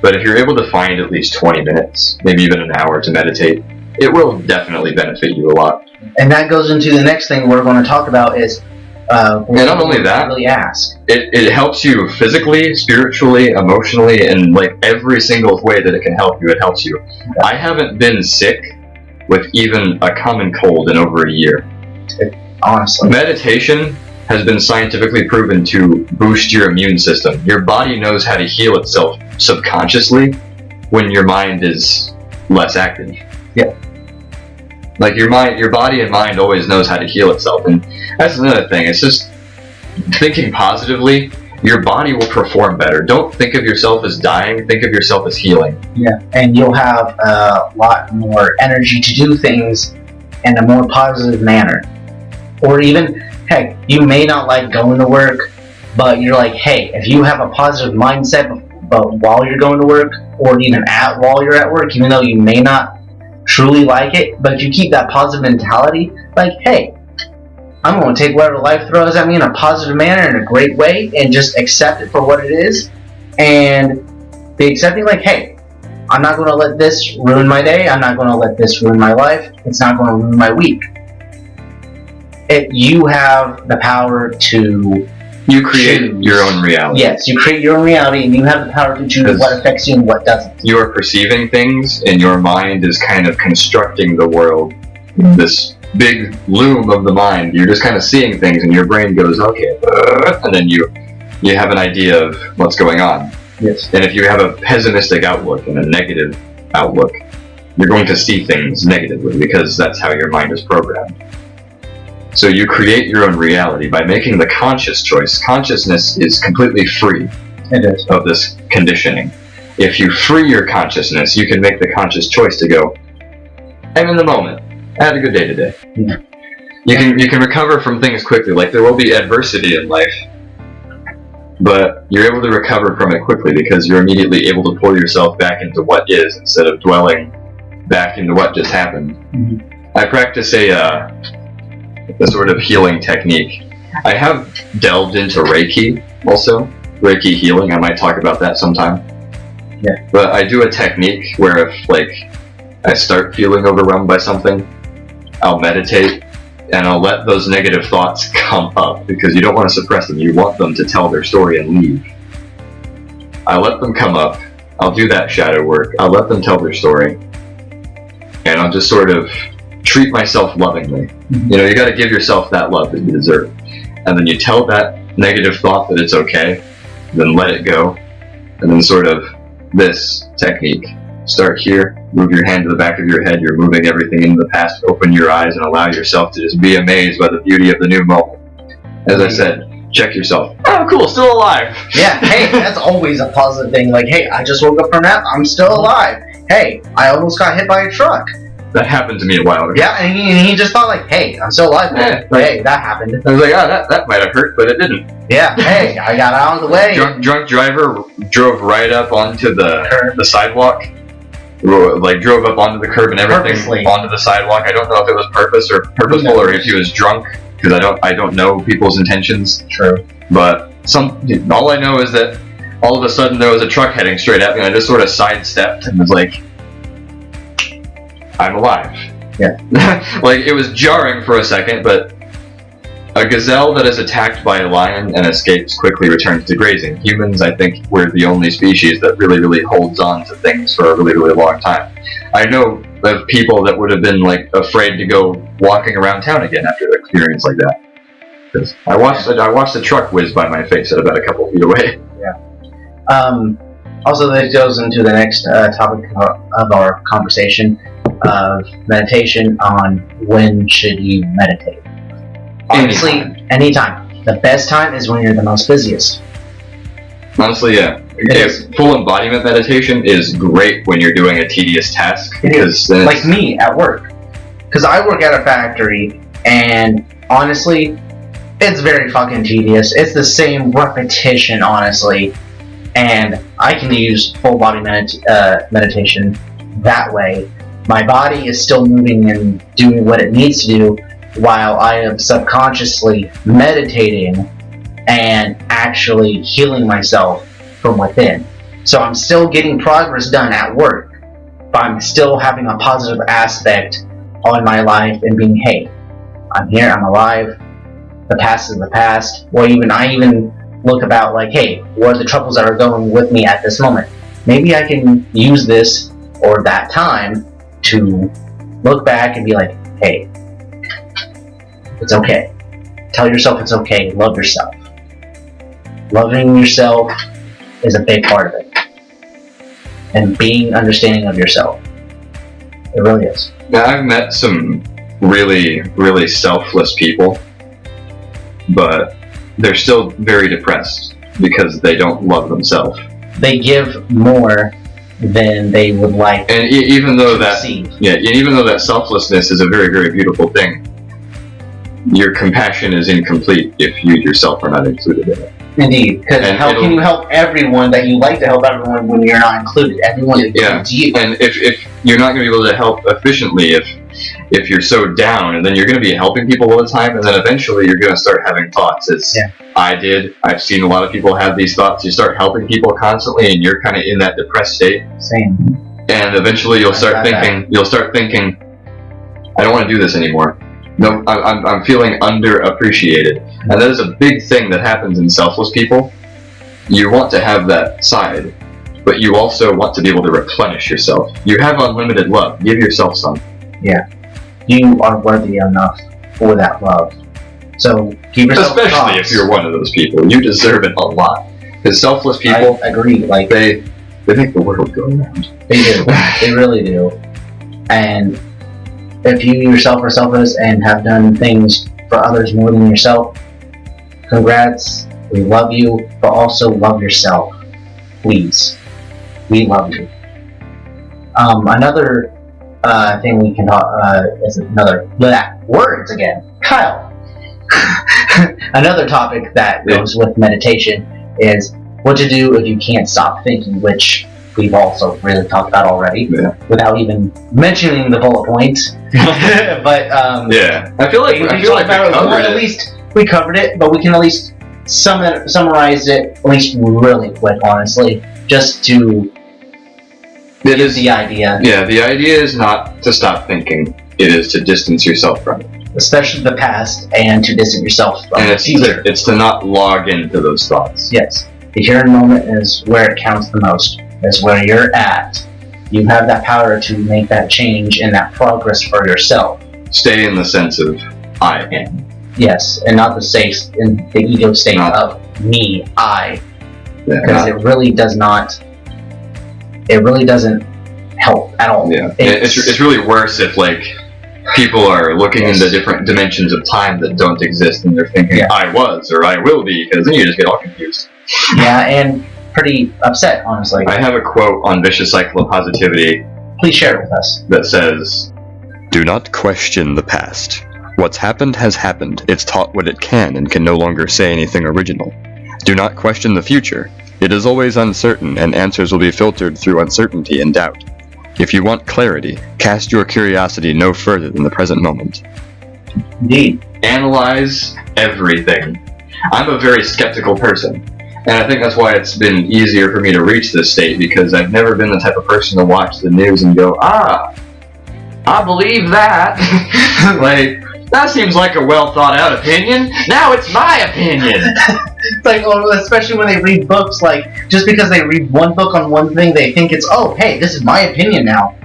But if you're able to find at least 20 minutes, maybe even an hour to meditate, it will definitely benefit you a lot. And that goes into the next thing we're going to talk about is and not only that, really ask. It helps you physically, spiritually, emotionally, and like every single way that it can help you, it helps you. Okay. I haven't been sick with even a common cold in over a year. Honestly. Meditation has been scientifically proven to boost your immune system. Your body knows how to heal itself subconsciously when your mind is less active. Yeah. Like your body and mind always knows how to heal itself. And that's another thing. It's just thinking positively. Your body will perform better. Don't think of yourself as dying. Think of yourself as healing. Yeah, and you'll have a lot more energy to do things in a more positive manner. Or even, heck, you may not like going to work, but you're like, hey, if you have a positive mindset while you're going to work, or even while you're at work, even though you may not truly like it, but you keep that positive mentality, like, hey, I'm going to take whatever life throws at me in a positive manner, in a great way, and just accept it for what it is, and be accepting, like, hey, I'm not going to let this ruin my day, I'm not going to let this ruin my life, it's not going to ruin my week. you have the power to. You create choose. your own reality. Yes, you create your own reality, and you have the power to choose what affects you and what doesn't. You are perceiving things, and your mind is kind of constructing the world. This big loom of the mind. You're just kind of seeing things, and your brain goes, okay, and then you have an idea of what's going on. Yes. And if you have a pessimistic outlook and a negative outlook, you're going to see things negatively because that's how your mind is programmed. So you create your own reality by making the conscious choice. Consciousness is completely free of this conditioning. If you free your consciousness, you can make the conscious choice to go, I'm in the moment. I had a good day today. Yeah. You can recover from things quickly. Like, there will be adversity in life, but you're able to recover from it quickly because you're immediately able to pull yourself back into what is instead of dwelling back into what just happened. I practice a sort of healing technique. I have delved into Reiki also, Reiki healing. I might talk about that sometime. Yeah. But I do a technique where if, like, I start feeling overwhelmed by something, I'll meditate and I'll let those negative thoughts come up because you don't want to suppress them. You want them to tell their story and leave. I let them come up. I'll do that shadow work. I'll let them tell their story. And I'll just sort of treat myself lovingly. You know, you got to give yourself that love that you deserve. And then you tell that negative thought that it's okay, then let it go. And then sort of this technique. Start here, move your hand to the back of your head, you're moving everything into the past, open your eyes and allow yourself to just be amazed by the beauty of the new moment. As I said, check yourself. Oh, cool, still alive. Yeah, hey, that's always a positive thing. Like, hey, I just woke up from a nap, I'm still alive. Hey, I almost got hit by a truck. That happened to me a while ago. Yeah, and he just thought like, hey, I'm still alive. Yeah, hey, that happened. I was like, oh, that might have hurt, but it didn't. Yeah, hey, I got out of the way. Drunk driver drove right up onto the sidewalk. Like, drove up onto the curb and everything Purposely. Onto the sidewalk. I don't know if it was purposeful or if he was drunk, because I don't know people's intentions. True. But all I know is that all of a sudden there was a truck heading straight at me, and I just sort of sidestepped and was like, I'm alive. Yeah. Like, it was jarring for a second, but a gazelle that is attacked by a lion and escapes quickly returns to grazing. Humans, I think, we're the only species that really, really holds on to things for a really, really long time. I know of people that would have been, like, afraid to go walking around town again after an experience like that. Because I watched the truck whiz by my face at about a couple feet away. Yeah. Also, this goes into the next topic of our conversation of meditation on when should you meditate. Honestly, anytime. The best time is when you're the most busiest. Honestly, yeah. Full embodiment meditation is great when you're doing a tedious task. Like me at work. Because I work at a factory, and honestly, it's very fucking tedious. It's the same repetition, honestly. And I can use full body meditation that way. My body is still moving and doing what it needs to do, while I am subconsciously meditating and actually healing myself from within. So I'm still getting progress done at work, but I'm still having a positive aspect on my life and being, hey, I'm here, I'm alive, the past is the past. Or I even look about like, hey, what are the troubles that are going with me at this moment? Maybe I can use this or that time to look back and be like, hey, it's okay. Tell yourself it's okay. Love yourself. Loving yourself is a big part of it. And being understanding of yourself. It really is. Now, I've met some really, really selfless people, but they're still very depressed because they don't love themselves. They give more than they would like. And even though receive. even though that selflessness is a very, very beautiful thing, your compassion is incomplete if you yourself are not included in it. Indeed, because how can you help everyone that you like to help everyone when you're not included? Everyone includes you. And if you're not going to be able to help efficiently if you're so down, and then you're going to be helping people all the time, and then eventually you're going to start having thoughts. I've seen a lot of people have these thoughts. You start helping people constantly, and you're kind of in that depressed state. Same. And eventually you'll start thinking, I don't want to do this anymore. No, I'm feeling underappreciated, and that is a big thing that happens in selfless people. You want to have that side, but you also want to be able to replenish yourself. You have unlimited love. Give yourself some. Yeah. You are worthy enough for that love. So give yourself Especially props. if you're one of those people. You deserve it a lot. Because selfless people, I agree. Like they make the world go around. They do. They really do. And if you yourself are selfless and have done things for others more than yourself, congrats. We love you, but also love yourself. Please. We love you. Another thing we can talk is another words again. Kyle. Another topic that goes with meditation is what to do if you can't stop thinking, which we've also really talked about already, without even mentioning the bullet points. But yeah, I feel like we covered it, but we can at least summarize it at least really quick, honestly, just to give the idea. Yeah, the idea is not to stop thinking; it is to distance yourself from it. Especially the past, and to distance yourself from the future. It's to not log into those thoughts. Yes. The here and moment is where it counts the most. Is where you're at. You have that power to make that change and that progress for yourself. Stay in the sense of I am. Yes, and not in the ego state of me, I. Because it really does not. It really doesn't help at all. Yeah, it's really worse if people are looking into different dimensions of time that don't exist, and they're thinking I was or I will be, because then you just get all confused. Yeah, and pretty upset, honestly. I have a quote on Vicious Cycle of Positivity. Please share it with us. That says, "Do not question the past. What's happened has happened. It's taught what it can and can no longer say anything original. Do not question the future. It is always uncertain, and answers will be filtered through uncertainty and doubt. If you want clarity, cast your curiosity no further than the present moment." Indeed. Analyze everything. I'm a very skeptical person. And I think that's why it's been easier for me to reach this state, because I've never been the type of person to watch the news and go, I believe that. That seems like a well thought out opinion. Now it's my opinion. It's especially when they read books, just because they read one book on one thing, they think it's, hey, this is my opinion now.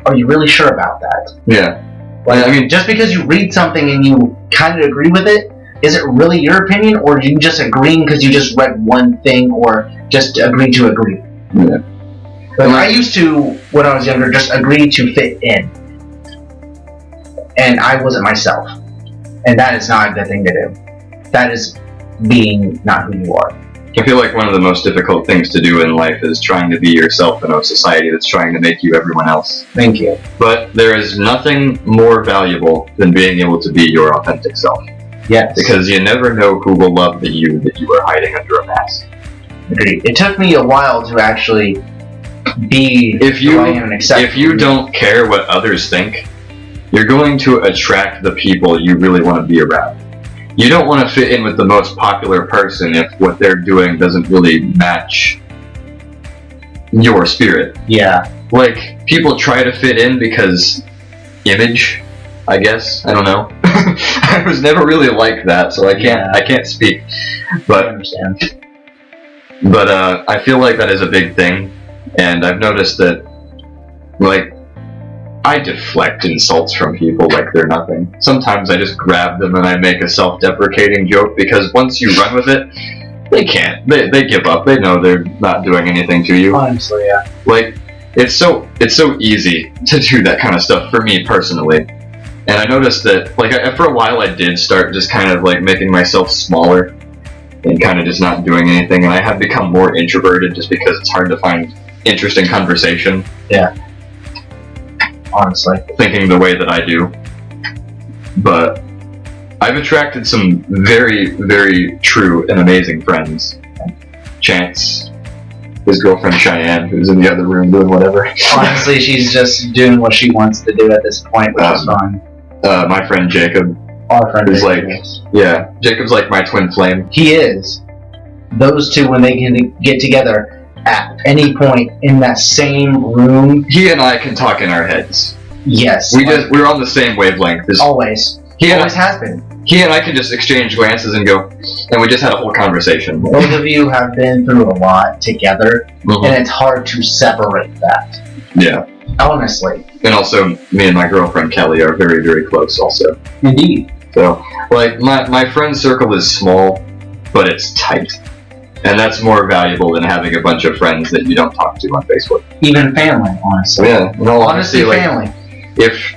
Are you really sure about that? Yeah. Just because you read something and you kind of agree with it, is it really your opinion, or are you just agreeing because you just read one thing, or just agree to agree? Yeah. I used to, when I was younger, just agree to fit in. And I wasn't myself. And that is not a good thing to do. That is being not who you are. I feel like one of the most difficult things to do in life is trying to be yourself in a society that's trying to make you everyone else. Thank you. But there is nothing more valuable than being able to be your authentic self. Yes. Because you never know who will love the you that you are hiding under a mask. Agreed. It took me a while to actually be who I am and accept. If you don't care what others think, you're going to attract the people you really want to be around. You don't want to fit in with the most popular person if what they're doing doesn't really match your spirit. Yeah. People try to fit in because image, I guess. I don't know. I was never really like that, so I can't speak. But I understand. But I feel like that is a big thing, and I've noticed that I deflect insults from people like they're nothing. Sometimes I just grab them and I make a self-deprecating joke, because once you run with it, they can't. They give up. They know they're not doing anything to you. Honestly, yeah. It's so easy to do that kind of stuff for me personally. And I noticed that, for a while I did start just kind of, making myself smaller and kind of just not doing anything, and I have become more introverted just because it's hard to find interesting conversation. Yeah. Honestly. Thinking the way that I do. But I've attracted some very, very true and amazing friends. Chance, his girlfriend Cheyenne, who's in the other room doing whatever. Honestly, she's just doing what she wants to do at this point, which is fine. My friend Jacob. Our friend is Jacob. Jacob's like my twin flame. He is. Those two, when they can get together at any point in that same room, he and I can talk in our heads. Yes. We're on the same wavelength. Always. He and, Always has been. he and I could just exchange glances and go, and we just had a whole conversation. Both of you have been through a lot together, Mhm. and it's hard to separate that. Yeah. Honestly. And also, me and my girlfriend Kelly are very, very close also. Indeed. So, like, my friend circle is small, but it's tight. And that's more valuable than having a bunch of friends that you don't talk to on Facebook. Even family, honestly. Yeah, in all honesty, Honestly, like, family. if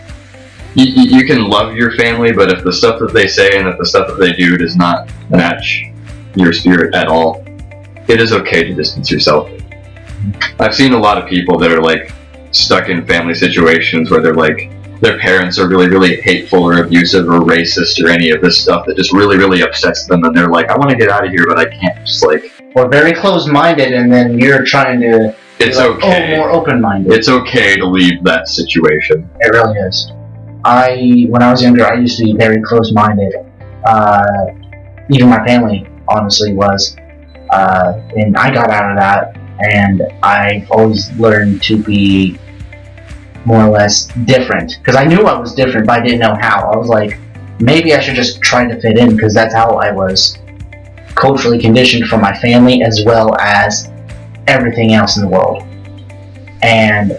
you can love your family, but if the stuff that they say and if the stuff that they do does not match your spirit at all, it is okay to distance yourself. I've seen a lot of people that are like stuck in family situations where they're like, their parents are really, really hateful or abusive or racist or any of this stuff that just really, really upsets them, and they're like, I want to get out of here, but I can't. Just like, Or very closed-minded, and then you're trying to it's like, okay. more open-minded. It's okay to leave that situation. It really is. When I was younger, I used to be very closed-minded. Even my family, honestly, was. And I got out of that, and I've always learned to be more or less different. Because I knew I was different, but I didn't know how. I was like, maybe I should just try to fit in, because that's how I was culturally conditioned from my family as well as everything else in the world. And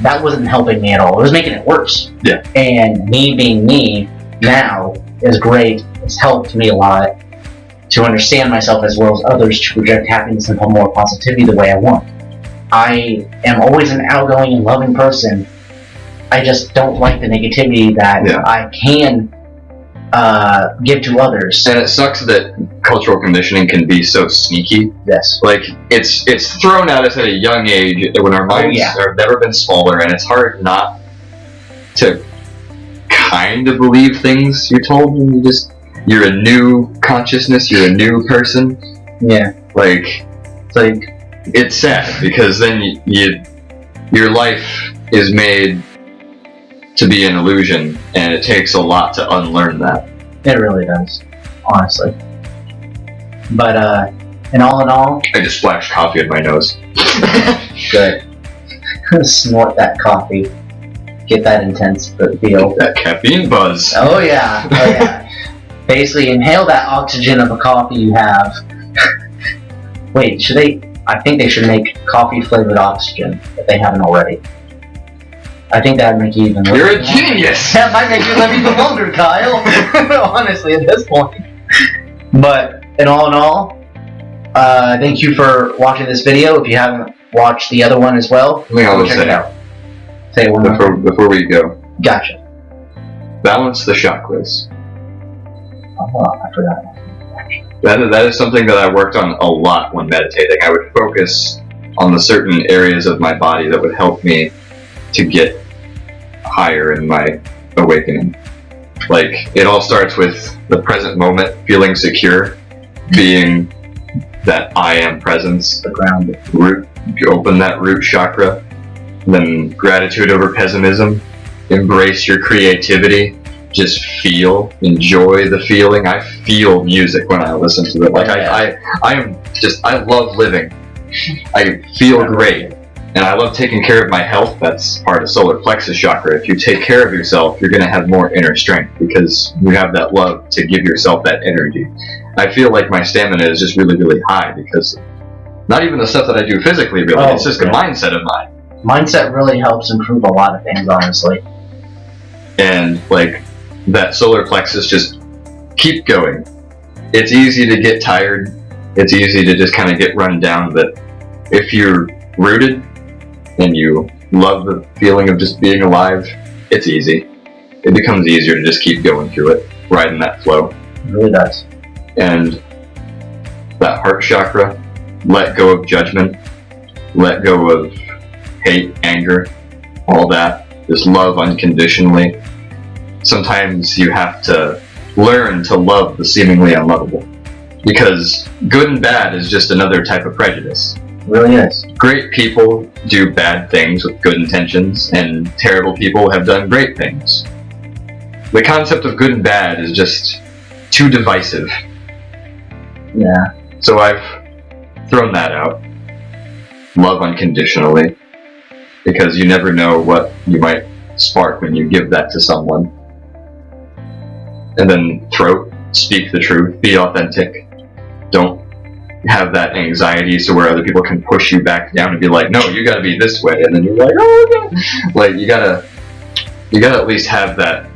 that wasn't helping me at all. It was making it worse. Yeah. And me being me now is great. It's helped me a lot to understand myself as well as others, to project happiness and more positivity the way I want. I am always an outgoing and loving person. I just don't like the negativity that I can give to others. And it sucks that cultural conditioning can be so sneaky. Yes. Like, it's thrown at us at a young age when our minds have never been smaller, and it's hard not to kind of believe things you're told when you're a new consciousness, you're a new person. Yeah. Like, it's sad, because then your life is made to be an illusion, and it takes a lot to unlearn that. It really does, honestly. But in all, I just splashed coffee in my nose. good. Snort that coffee. Get that intense feel. That caffeine buzz. Oh yeah, oh yeah. Basically, inhale that oxygen of a coffee you have. Wait, should they? I think they should make coffee flavored oxygen if they haven't already. I think that would make you even. You're a genius. That might make you live even longer, Kyle. Honestly, at this point. But in all, thank you for watching this video. If you haven't watched the other one as well, go check it out. Say it one more time. Before we go. Gotcha. Balance the chakras. Oh, I forgot. That is something that I worked on a lot when meditating. I would focus on the certain areas of my body that would help me to get higher in my awakening. Like, it all starts with the present moment, feeling secure, being that I am presence. The ground. Root, you open that root chakra. Then gratitude over pessimism. Embrace your creativity. Just feel, enjoy the feeling. I feel music when I listen to it. Like, I love living. I feel great. And I love taking care of my health. That's part of solar plexus chakra. If you take care of yourself, you're going to have more inner strength because you have that love to give yourself that energy. I feel like my stamina is just really, really high because not even the stuff that I do physically, really. It's just a mindset of mine. Mindset really helps improve a lot of things, honestly. And, like, that solar plexus, just keep going. It's easy to get tired. It's easy to just kind of get run down, but if you're rooted and you love the feeling of just being alive, it's easy. It becomes easier to just keep going through it, riding that flow. It really does. And that heart chakra, let go of judgment, let go of hate, anger, all that. Just love unconditionally. Sometimes you have to learn to love the seemingly unlovable, because good and bad is just another type of prejudice. It really is. Great people do bad things with good intentions, and terrible people have done great things. The concept of good and bad is just too divisive. Yeah. So I've thrown that out. Love unconditionally, because you never know what you might spark when you give that to someone. and then speak the truth, be authentic. Don't have that anxiety so where other people can push you back down and be like, no, you gotta be this way, and then you're like, oh, okay. Like, you gotta at least have that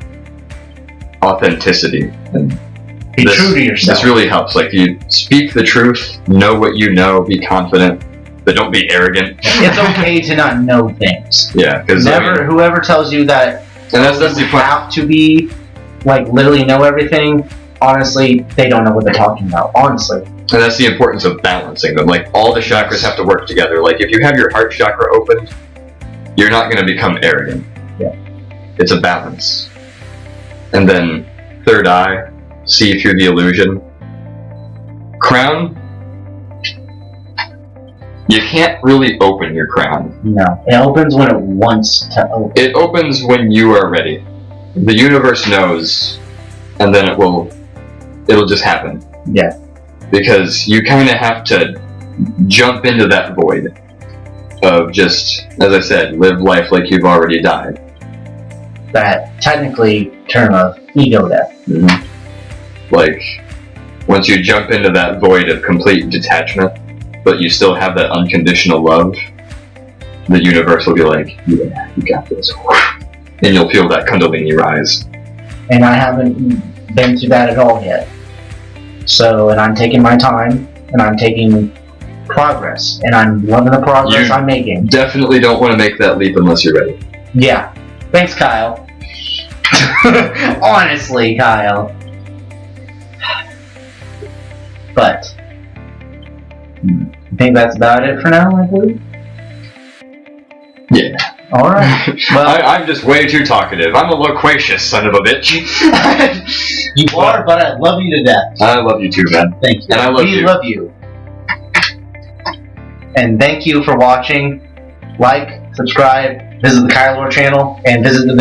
authenticity. And be true to yourself. This really helps. Like, you speak the truth, know what you know, be confident, but don't be arrogant. It's okay to not know things. Yeah, because whoever tells you that and that's the you point. have to be like literally know everything, honestly, they don't know what they're talking about. Honestly. And that's the importance of balancing them. Like, all the chakras have to work together. Like, if you have your heart chakra open, you're not going to become arrogant. Yeah. It's a balance. And then third eye, see through the illusion. Crown, you can't really open your crown. No. It opens when it wants to open. It opens when you are ready. The universe knows, and then it'll just happen. Yeah. Because you kind of have to jump into that void of just, as I said, live life like you've already died. That technically term of ego death. Mm-hmm. Like, once you jump into that void of complete detachment, but you still have that unconditional love, the universe will be like, yeah, you got this. And you'll feel that kundalini rise. And I haven't been through that at all yet. So, and I'm taking my time, and I'm taking progress, and I'm loving the progress I'm making. Definitely don't want to make that leap unless you're ready. Yeah. Thanks, Kyle. Honestly, Kyle. But I think that's about it for now, I believe. Yeah. Alright. Well, I'm just way too talkative. I'm a loquacious son of a bitch. You are, but I love you to death. I love you too, man. Thank you. And I love we you. love you. And thank you for watching. Like, subscribe, visit the Kyle channel, and visit the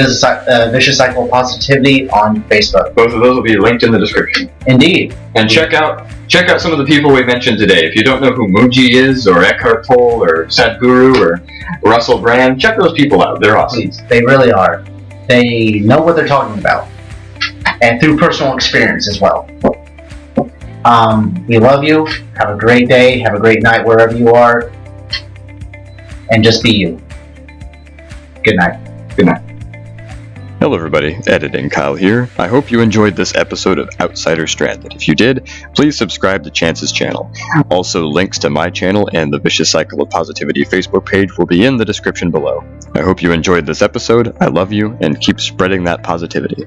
Vicious Cycle of Positivity on Facebook. Both of those will be linked in the description. Indeed. And check out some of the people we mentioned today. If you don't know who Muji is, or Eckhart Tolle, or Sadhguru, or Russell Brand, check those people out. They're awesome. Please. They really are. They know what they're talking about. And through personal experience as well. We love you. Have a great day. Have a great night wherever you are. And just be you. Good night. Good night. Hello everybody, Editing Kyle here. I hope you enjoyed this episode of Outsider Stranded. If you did, please subscribe to Chance's channel. Also, links to my channel and the Vicious Cycle of Positivity Facebook page will be in the description below. I hope you enjoyed this episode, I love you, and keep spreading that positivity.